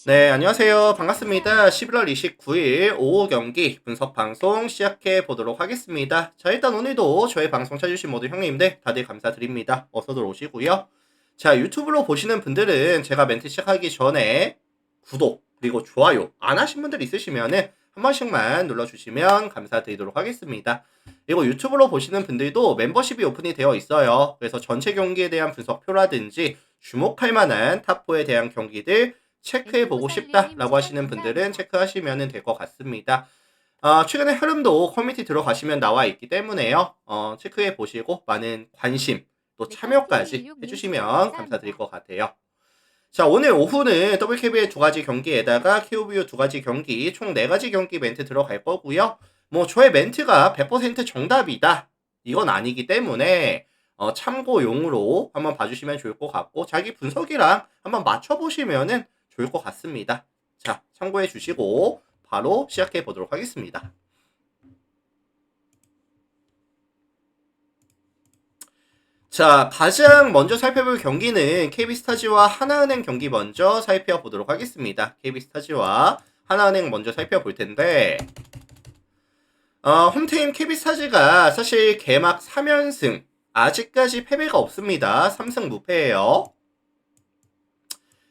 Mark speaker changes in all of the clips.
Speaker 1: 네, 안녕하세요. 반갑습니다. 11월 29일 오후 경기 분석 방송 시작해 보도록 하겠습니다. 자, 일단 오늘도 저희 방송 찾아주신 모든 형님들 다들 감사드립니다. 어서들 오시고요. 자, 유튜브로 보시는 분들은 제가 멘트 시작하기 전에 구독 그리고 좋아요 안 하신 분들 있으시면은 한 번씩만 눌러주시면 감사드리도록 하겠습니다. 그리고 유튜브로 보시는 분들도 멤버십이 오픈이 되어 있어요. 그래서 전체 경기에 대한 분석표라든지 주목할 만한 탑4에 대한 경기들 체크해보고 싶다라고 하시는 분들은 체크하시면 될 것 같습니다. 최근에 흐름도 커뮤니티 들어가시면 나와 있기 때문에요. 체크해보시고 많은 관심 또 참여까지 해주시면 감사드릴 것 같아요. 자, 오늘 오후는 WKBL 두 가지 경기에다가 KOBU 두 가지 경기, 총 네 가지 경기 멘트 들어갈 거고요. 뭐 저의 멘트가 100% 정답이다. 이건 아니기 때문에 참고용으로 한번 봐주시면 좋을 것 같고 자기 분석이랑 한번 맞춰보시면은 좋을 것 같습니다. 자, 참고해 주시고 바로 시작해 보도록 하겠습니다. 자, 가장 먼저 살펴볼 경기는 KB스타즈와 하나은행 경기 먼저 살펴보도록 하겠습니다. KB스타즈와 하나은행 먼저 살펴볼 텐데 홈팀 KB스타즈가 사실 개막 3연승 아직까지 패배가 없습니다. 3승 무패예요.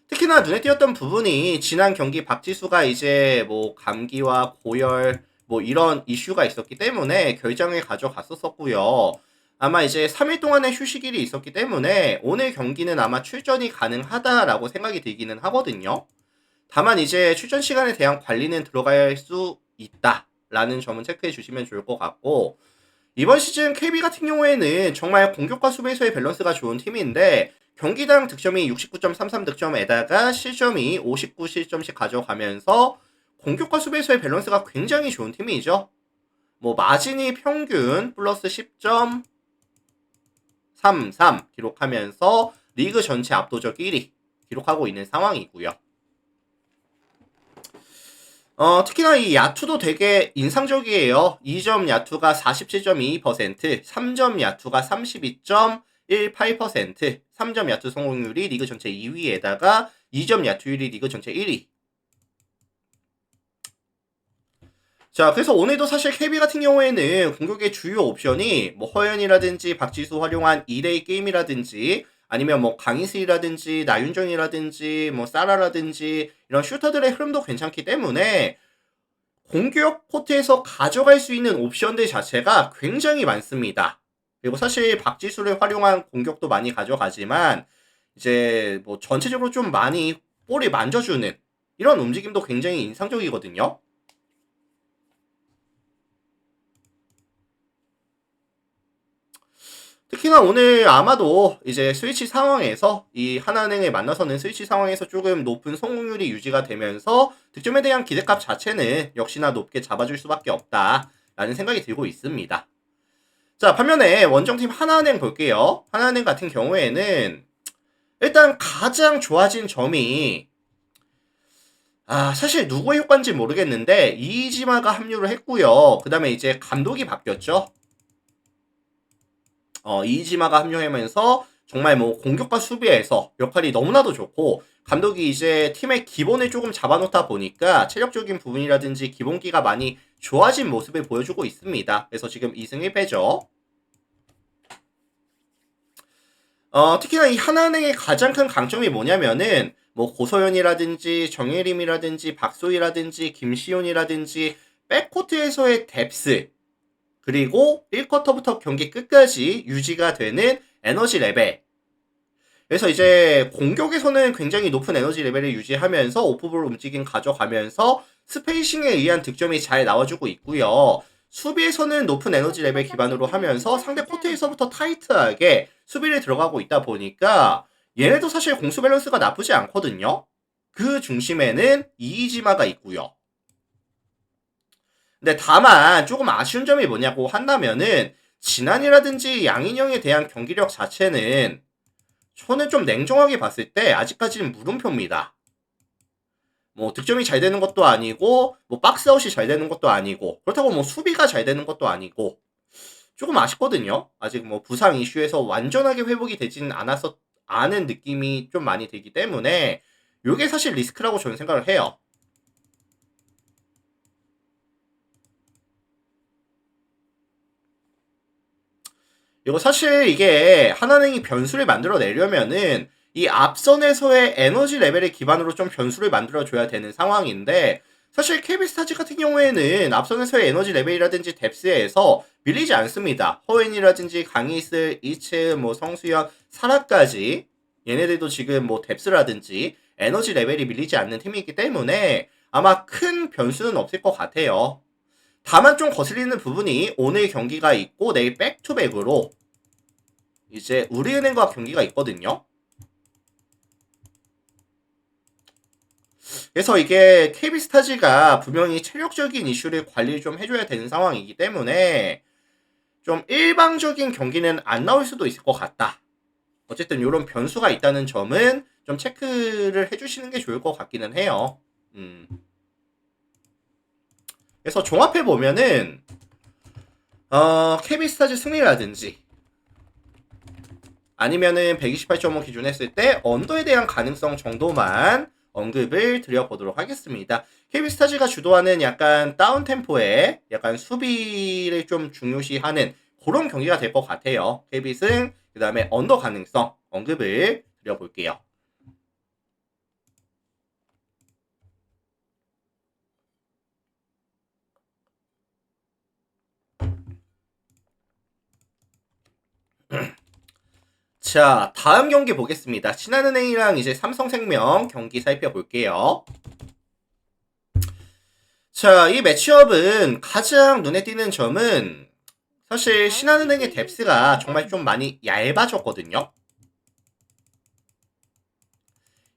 Speaker 1: 특히나 눈에 띄었던 부분이 지난 경기 박지수가 이제 뭐 감기와 고열 뭐 이런 이슈가 있었기 때문에 결장을 가져갔었고요. 아마 이제 3일 동안의 휴식일이 있었기 때문에 오늘 경기는 아마 출전이 가능하다라고 생각이 들기는 하거든요. 다만 이제 출전 시간에 대한 관리는 들어갈 수 있다라는 점은 체크해 주시면 좋을 것 같고 이번 시즌 KB 같은 경우에는 정말 공격과 수비에서의 밸런스가 좋은 팀인데 경기당 득점이 69.33득점에다가 실점이 59실점씩 가져가면서 공격과 수비에서의 밸런스가 굉장히 좋은 팀이죠. 뭐 마진이 평균 플러스 10.33 기록하면서 리그 전체 압도적 1위 기록하고 있는 상황이고요. 특히나 이 야투도 되게 인상적이에요. 2점 야투가 47.22%, 3점 야투가 32.18%, 3점 야투 성공률이 리그 전체 2위에다가 2점 야투율이 리그 전체 1위. 자, 그래서 오늘도 사실 KB 같은 경우에는 공격의 주요 옵션이 뭐 허연이라든지 박지수 활용한 2대2 게임이라든지 아니면 뭐 강희슬이라든지 나윤정이라든지 뭐 사라라든지 이런 슈터들의 흐름도 괜찮기 때문에 공격 코트에서 가져갈 수 있는 옵션들 자체가 굉장히 많습니다. 그리고 사실 박지수를 활용한 공격도 많이 가져가지만 이제 뭐 전체적으로 좀 많이 볼을 만져주는 이런 움직임도 굉장히 인상적이거든요. 특히나 오늘 아마도 이제 스위치 상황에서 이 하나은행을 만나서는 스위치 상황에서 조금 높은 성공률이 유지가 되면서 득점에 대한 기대값 자체는 역시나 높게 잡아줄 수밖에 없다라는 생각이 들고 있습니다. 자, 반면에 원정팀 하나은행 볼게요. 하나은행 같은 경우에는 일단 가장 좋아진 점이 사실 누구의 효과인지 모르겠는데 이지마가 합류를 했고요. 그 다음에 이제 감독이 바뀌었죠. 이지마가 합류하면서 정말 뭐 공격과 수비에서 역할이 너무나도 좋고 감독이 이제 팀의 기본을 조금 잡아놓다 보니까 체력적인 부분이라든지 기본기가 많이 좋아진 모습을 보여주고 있습니다. 그래서 지금 2승 1패죠. 특히나 이 하나은행의 가장 큰 강점이 뭐냐면은 뭐 고소연이라든지 정예림이라든지 박소희라든지 김시온이라든지 백코트에서의 뎁스 그리고 1쿼터부터 경기 끝까지 유지가 되는 에너지 레벨. 그래서 이제 공격에서는 굉장히 높은 에너지 레벨을 유지하면서 오프볼 움직임 가져가면서 스페이싱에 의한 득점이 잘 나와주고 있고요. 수비에서는 높은 에너지 레벨 기반으로 하면서 상대 코트에서부터 타이트하게 수비를 들어가고 있다 보니까 얘네도 사실 공수 밸런스가 나쁘지 않거든요. 그 중심에는 이이지마가 있고요. 근데 다만 조금 아쉬운 점이 뭐냐고 한다면은 진한이라든지 양인영에 대한 경기력 자체는 저는 좀 냉정하게 봤을 때 아직까지는 물음표입니다. 뭐 득점이 잘 되는 것도 아니고 뭐 박스아웃이 잘 되는 것도 아니고 그렇다고 뭐 수비가 잘 되는 것도 아니고 조금 아쉽거든요. 아직 뭐 부상 이슈에서 완전하게 회복이 되지는 않은 느낌이 좀 많이 들기 때문에 요게 사실 리스크라고 저는 생각을 해요. 이거 사실 이게 하나은행이 변수를 만들어 내려면은 이 앞선에서의 에너지 레벨을 기반으로 좀 변수를 만들어 줘야 되는 상황인데, 사실 KB스타즈 같은 경우에는 앞선에서의 에너지 레벨이라든지 뎁스에서 밀리지 않습니다. 허웬이라든지 강희슬, 이채은, 뭐 성수현, 사라까지 얘네들도 지금 뭐 뎁스라든지 에너지 레벨이 밀리지 않는 팀이기 때문에 아마 큰 변수는 없을 것 같아요. 다만 좀 거슬리는 부분이 오늘 경기가 있고 내일 백투백으로 이제 우리은행과 경기가 있거든요. 그래서 이게 KB스타즈가 분명히 체력적인 이슈를 관리를 좀 해줘야 되는 상황이기 때문에 좀 일방적인 경기는 안 나올 수도 있을 것 같다. 어쨌든 이런 변수가 있다는 점은 좀 체크를 해주시는 게 좋을 것 같기는 해요. 그래서 종합해 보면은 KB스타즈 승리라든지 아니면은 128.5 기준 했을 때 언더에 대한 가능성 정도만 언급을 드려보도록 하겠습니다. KB스타즈가 주도하는 약간 다운템포의 약간 수비를 좀 중요시하는 그런 경기가 될 것 같아요. KB승, 그 다음에 언더 가능성 언급을 드려볼게요. 자, 다음 경기 보겠습니다. 신한은행이랑 이제 삼성생명 경기 살펴볼게요. 자, 이 매치업은 가장 눈에 띄는 점은 사실 신한은행의 뎁스가 정말 좀 많이 얇아졌거든요.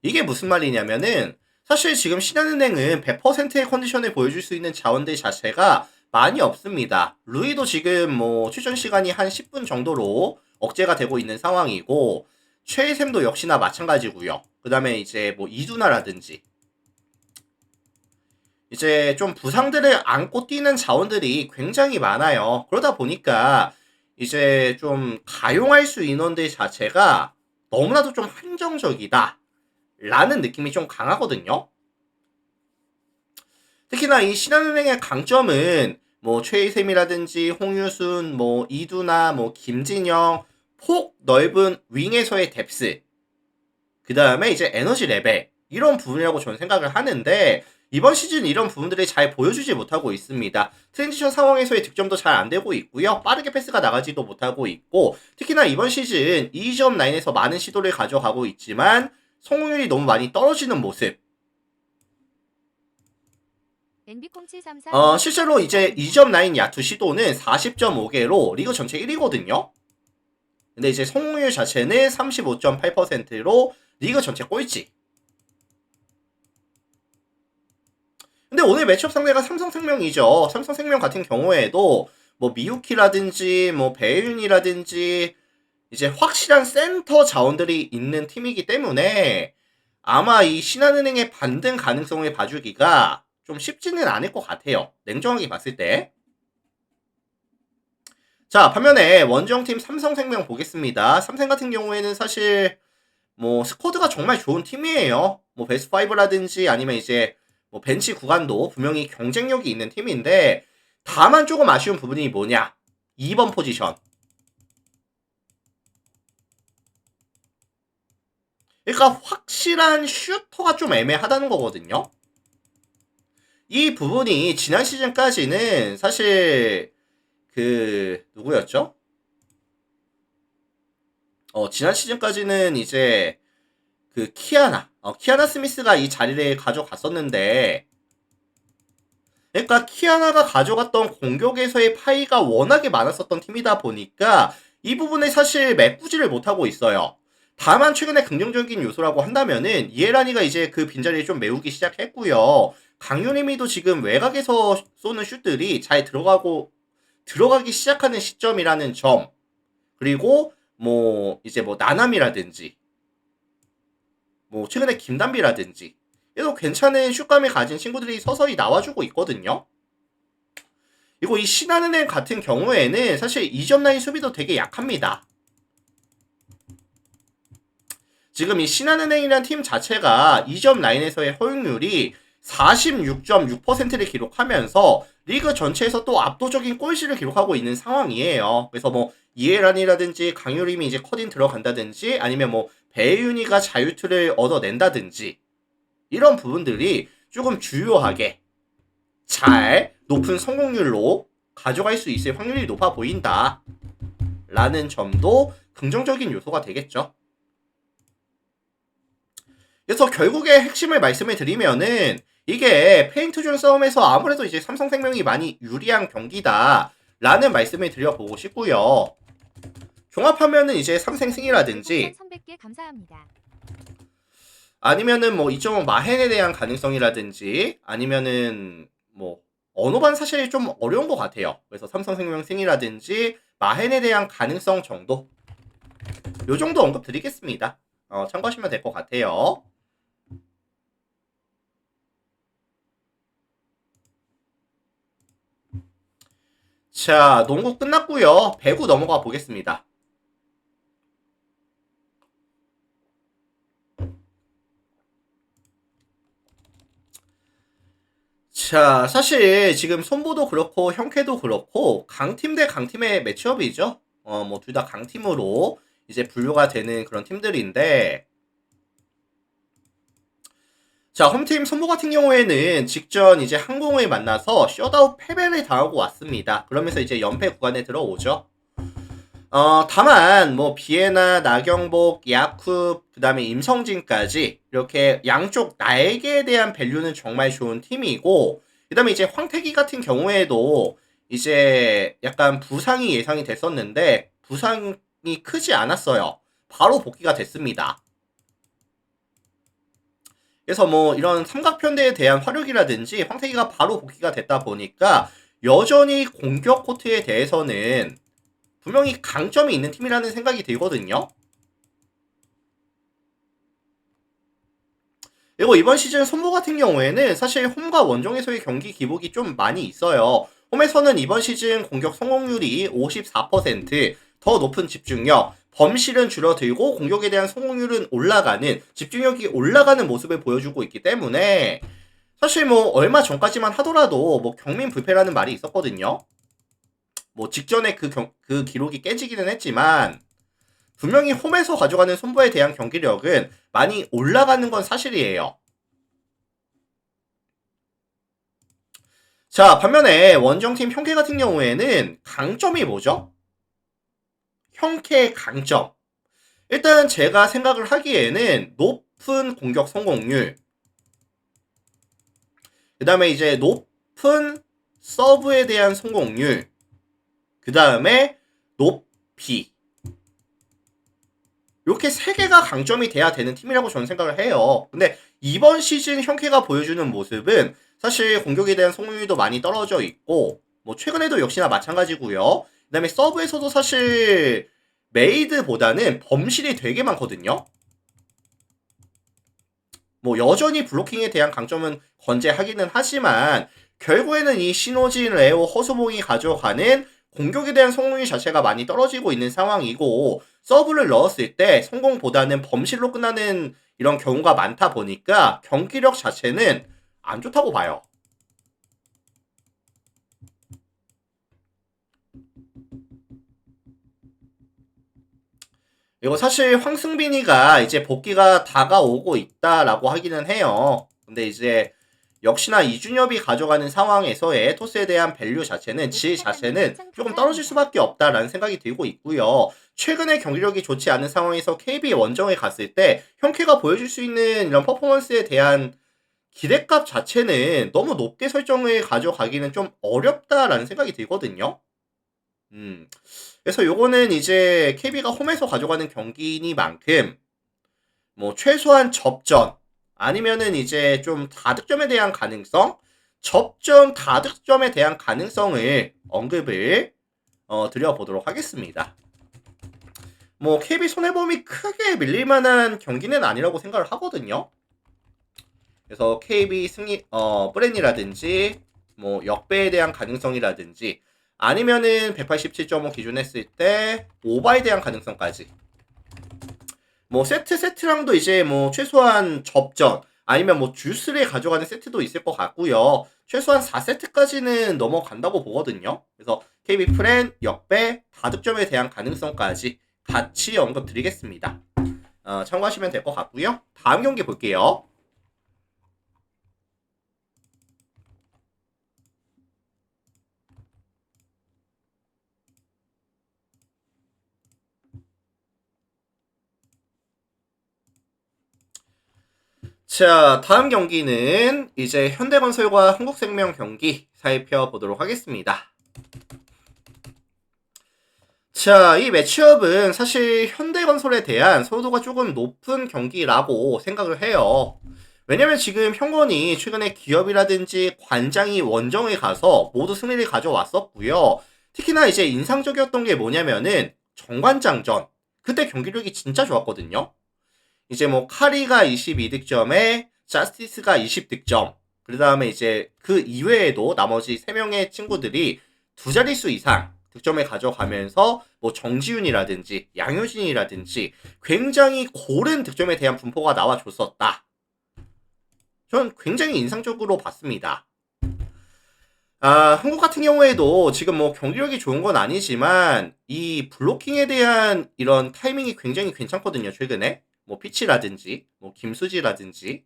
Speaker 1: 이게 무슨 말이냐면은 사실 지금 신한은행은 100%의 컨디션을 보여줄 수 있는 자원들 자체가 많이 없습니다. 루이도 지금 뭐 출전 시간이 한 10분 정도로 억제가 되고 있는 상황이고, 최희샘도 역시나 마찬가지고요. 그 다음에 이제 뭐 이두나라든지 이제 좀 부상들을 안고 뛰는 자원들이 굉장히 많아요. 그러다 보니까 이제 좀 가용할 수 인원들 자체가 너무나도 좀 한정적이다 라는 느낌이 좀 강하거든요. 특히나 이 신한은행의 강점은 뭐 최희샘이라든지 홍유순, 뭐 이두나, 뭐 김진영, 폭 넓은 윙에서의 뎁스, 그 다음에 이제 에너지 레벨, 이런 부분이라고 저는 생각을 하는데, 이번 시즌 이런 부분들을 잘 보여주지 못하고 있습니다. 트랜지션 상황에서의 득점도 잘 안되고 있고요. 빠르게 패스가 나가지도 못하고 있고, 특히나 이번 시즌 2점 라인에서 많은 시도를 가져가고 있지만 성공률이 너무 많이 떨어지는 모습. 실제로 이제 2점 라인 야투 시도는 40.5개로 리그 전체 1위거든요. 근데 이제 성공률 자체는 35.8%로 리그 전체 꼴찌. 근데 오늘 매치업 상대가 삼성생명이죠. 삼성생명 같은 경우에도 뭐 미유키라든지 뭐 배윤이라든지 이제 확실한 센터 자원들이 있는 팀이기 때문에 아마 이 신한은행의 반등 가능성을 봐주기가 좀 쉽지는 않을 것 같아요. 냉정하게 봤을 때. 자, 반면에 원정팀 삼성생명 보겠습니다. 삼성 같은 경우에는 사실 뭐 스쿼드가 정말 좋은 팀이에요. 뭐 베스트 5라든지 아니면 이제 뭐 벤치 구간도 분명히 경쟁력이 있는 팀인데, 다만 조금 아쉬운 부분이 뭐냐? 2번 포지션. 그러니까 확실한 슈터가 좀 애매하다는 거거든요. 이 부분이 지난 시즌까지는 사실 그 누구였죠? 지난 시즌까지는 이제 그 키아나 스미스가 이 자리를 가져갔었는데, 그러니까 키아나가 가져갔던 공격에서의 파이가 워낙에 많았었던 팀이다 보니까 이 부분에 사실 메꾸지를 못하고 있어요. 다만 최근에 긍정적인 요소라고 한다면은 이에란이가 이제 그 빈자리를 좀 메우기 시작했고요. 강유림이도 지금 외곽에서 쏘는 슛들이 잘 들어가기 시작하는 시점이라는 점, 그리고 뭐 이제 뭐 나남이라든지 뭐 최근에 김단비라든지 그래도 괜찮은 슛감을 가진 친구들이 서서히 나와주고 있거든요. 그리고 이 신한은행 같은 경우에는 사실 2점 라인 수비도 되게 약합니다. 지금 이 신한은행이라는 팀 자체가 2점 라인에서의 허용률이 46.6%를 기록하면서 리그 전체에서 또 압도적인 골실을 기록하고 있는 상황이에요. 그래서 뭐 이해란이라든지 강유림이 이제 컷인 들어간다든지 아니면 뭐 배윤이가 자유투를 얻어낸다든지 이런 부분들이 조금 주요하게 잘 높은 성공률로 가져갈 수 있을 확률이 높아 보인다 라는 점도 긍정적인 요소가 되겠죠. 그래서 결국에 핵심을 말씀을 드리면은 이게 페인트존 싸움에서 아무래도 이제 삼성생명이 많이 유리한 경기다 라는 말씀을 드려보고 싶고요. 종합하면은 이제 삼생승이라든지
Speaker 2: 300개 감사합니다.
Speaker 1: 아니면은 뭐 2.5 마헨에 대한 가능성이라든지 아니면은 뭐 언어반 사실 좀 어려운 것 같아요. 그래서 삼성생명 승이라든지 마헨에 대한 가능성 정도 요 정도 언급 드리겠습니다. 참고하시면 될 것 같아요. 자, 농구 끝났고요. 배구 넘어가 보겠습니다. 자, 사실 지금 손보도 그렇고 형캐도 그렇고 강팀 대 강팀의 매치업이죠. 뭐 둘 다 강팀으로 이제 분류가 되는 그런 팀들인데 자, 홈팀 손보 같은 경우에는 직전 이제 항공을 만나서 셧아웃 패배를 당하고 왔습니다. 그러면서 이제 연패 구간에 들어오죠. 다만 뭐 비에나, 나경복, 야쿠, 그다음에 임성진까지 이렇게 양쪽 날개에 대한 밸류는 정말 좋은 팀이고 그다음에 이제 황태기 같은 경우에도 이제 약간 부상이 예상이 됐었는데 부상이 크지 않았어요. 바로 복귀가 됐습니다. 그래서 뭐 이런 삼각편대에 대한 화력이라든지 황태기가 바로 복귀가 됐다 보니까 여전히 공격 코트에 대해서는 분명히 강점이 있는 팀이라는 생각이 들거든요. 그리고 이번 시즌 손보 같은 경우에는 사실 홈과 원정에서의 경기 기복이 좀 많이 있어요. 홈에서는 이번 시즌 공격 성공률이 54%, 더 높은 집중력, 범실은 줄어들고 공격에 대한 성공률은 올라가는, 집중력이 올라가는 모습을 보여주고 있기 때문에 사실 뭐 얼마 전까지만 하더라도 뭐 경민 불패라는 말이 있었거든요. 뭐 직전에 그 기록이 깨지기는 했지만 분명히 홈에서 가져가는 손보에 대한 경기력은 많이 올라가는 건 사실이에요. 자, 반면에 원정팀 형캐 같은 경우에는 강점이 뭐죠? 형캐의 강점. 일단 제가 생각을 하기에는 높은 공격 성공률, 그 다음에 이제 높은 서브에 대한 성공률, 그 다음에 높이. 이렇게 세 개가 강점이 돼야 되는 팀이라고 저는 생각을 해요. 근데 이번 시즌 형캐가 보여주는 모습은 사실 공격에 대한 성공률도 많이 떨어져 있고 뭐 최근에도 역시나 마찬가지고요. 그 다음에 서브에서도 사실 메이드보다는 범실이 되게 많거든요. 뭐 여전히 블로킹에 대한 강점은 건재하기는 하지만 결국에는 이 신호진, 레오, 허수봉이 가져가는 공격에 대한 성공률 자체가 많이 떨어지고 있는 상황이고 서브를 넣었을 때 성공보다는 범실로 끝나는 이런 경우가 많다 보니까 경기력 자체는 안 좋다고 봐요. 이거 사실 황승빈이가 이제 복귀가 다가오고 있다라고 하기는 해요. 근데 이제 역시나 이준엽이 가져가는 상황에서의 토스에 대한 밸류 자체는 질 자체는 조금 떨어질 수밖에 없다라는 생각이 들고 있고요. 최근에 경기력이 좋지 않은 상황에서 KB 원정에 갔을 때 형캐가 보여줄 수 있는 이런 퍼포먼스에 대한 기대값 자체는 너무 높게 설정을 가져가기는 좀 어렵다라는 생각이 들거든요. 그래서 요거는 이제 KB가 홈에서 가져가는 경기니만큼 뭐 최소한 접전 아니면은 이제 좀 다득점에 대한 가능성, 접전 다득점에 대한 가능성을 언급을 드려보도록 하겠습니다. 뭐 KB 손해범위 크게 밀릴 만한 경기는 아니라고 생각을 하거든요. 그래서 KB 승리 브랜이라든지 뭐 역배에 대한 가능성이라든지 아니면은 187.5 기준 했을 때 오바에 대한 가능성까지 뭐 세트랑도 이제 뭐 최소한 접전 아니면 뭐 주스를 가져가는 세트도 있을 것 같고요. 최소한 4세트까지는 넘어간다고 보거든요. 그래서 KB 프렌, 역배, 다득점에 대한 가능성까지 같이 언급드리겠습니다. 참고하시면 될 것 같고요. 다음 경기 볼게요. 자, 다음 경기는 이제 현대건설과 한국생명 경기 살펴보도록 하겠습니다. 자, 이 매치업은 사실 현대건설에 대한 소도가 조금 높은 경기라고 생각을 해요. 왜냐면 지금 형건이 최근에 기업이라든지 관장이 원정에 가서 모두 승리를 가져왔었고요. 특히나 이제 인상적이었던 게 뭐냐면은 정관장전. 그때 경기력이 진짜 좋았거든요. 이제 뭐 카리가 22득점에 자스티스가 20득점. 그 다음에 이제 그 이외에도 나머지 3명의 친구들이 두 자릿수 이상 득점을 가져가면서 뭐 정지윤이라든지 양효진이라든지 굉장히 고른 득점에 대한 분포가 나와줬었다. 전 굉장히 인상적으로 봤습니다. 한국 같은 경우에도 지금 뭐 경기력이 좋은 건 아니지만 이 블로킹에 대한 이런 타이밍이 굉장히 괜찮거든요. 최근에 뭐 피치라든지 뭐 김수지라든지.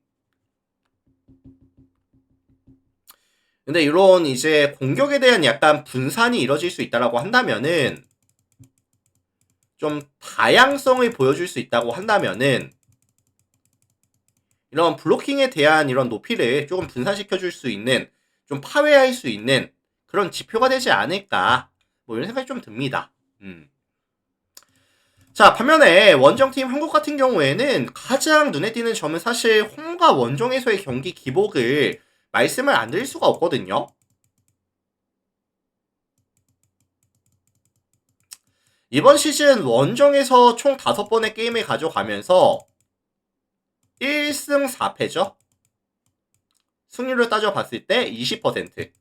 Speaker 1: 근데 이런 이제 공격에 대한 약간 분산이 이뤄질 수 있다라고 한다면은 좀 다양성을 보여줄 수 있다고 한다면은 이런 블로킹에 대한 이런 높이를 조금 분산시켜 줄 수 있는 좀 파괴할 수 있는 그런 지표가 되지 않을까 뭐 이런 생각이 좀 듭니다. 자, 반면에 원정팀 한국 같은 경우에는 가장 눈에 띄는 점은 사실 홈과 원정에서의 경기 기복을 말씀을 안 드릴 수가 없거든요. 이번 시즌 원정에서 총 5번의 게임을 가져가면서 1승 4패죠. 승률을 따져봤을 때 20%.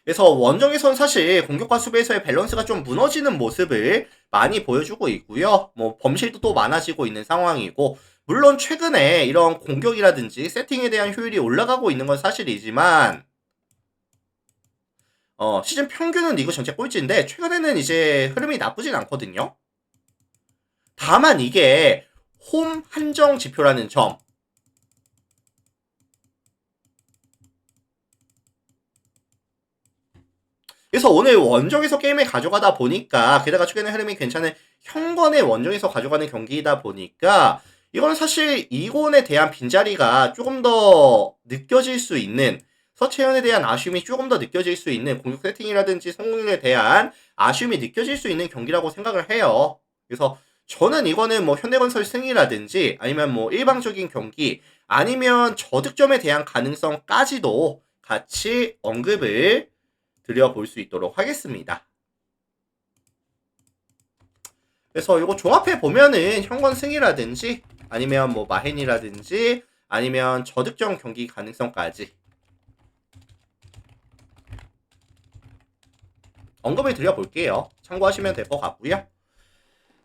Speaker 1: 그래서 원정에선 사실 공격과 수비에서의 밸런스가 좀 무너지는 모습을 많이 보여주고 있고요. 뭐 범실도 또 많아지고 있는 상황이고, 물론 최근에 이런 공격이라든지 세팅에 대한 효율이 올라가고 있는 건 사실이지만 시즌 평균은 리그 전체 꼴찌인데 최근에는 이제 흐름이 나쁘진 않거든요. 다만 이게 홈 한정 지표라는 점. 그래서 오늘 원정에서 게임을 가져가다 보니까 게다가 최근에 흐름이 괜찮은 형건의 원정에서 가져가는 경기이다 보니까 이거는 사실 이곤에 대한 빈자리가 조금 더 느껴질 수 있는 서채연에 대한 아쉬움이 조금 더 느껴질 수 있는 공격 세팅이라든지 성공률에 대한 아쉬움이 느껴질 수 있는 경기라고 생각을 해요. 그래서 저는 이거는 뭐 현대건설 승이라든지 아니면 뭐 일방적인 경기 아니면 저득점에 대한 가능성까지도 같이 언급을 드려볼 수 있도록 하겠습니다. 그래서 이거 종합해 보면은 현권 승이라든지 아니면 뭐 마헨이라든지 아니면 저득점 경기 가능성까지 언급을 드려볼게요. 참고하시면 될 것 같고요.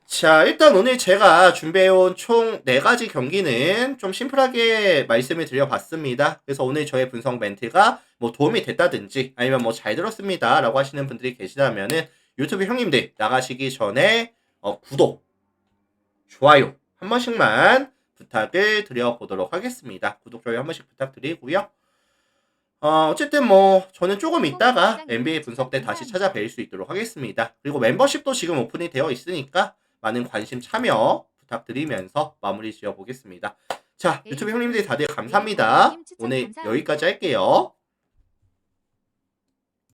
Speaker 1: 자, 일단 오늘 제가 준비해온 총 4가지 경기는 좀 심플하게 말씀을 드려봤습니다. 그래서 오늘 저의 분석 멘트가 뭐 도움이 됐다든지 아니면 뭐 잘 들었습니다 라고 하시는 분들이 계시다면은 유튜브 형님들 나가시기 전에 구독, 좋아요 한 번씩만 부탁을 드려보도록 하겠습니다. 구독, 좋아요 한 번씩 부탁드리고요. 어쨌든 뭐 저는 조금 있다가 NBA 분석 때 다시 찾아뵐 수 있도록 하겠습니다. 그리고 멤버십도 지금 오픈이 되어 있으니까 많은 관심 참여 부탁드리면서 마무리 지어보겠습니다. 자, 유튜브 형님들 다들 감사합니다. 오늘 여기까지 할게요.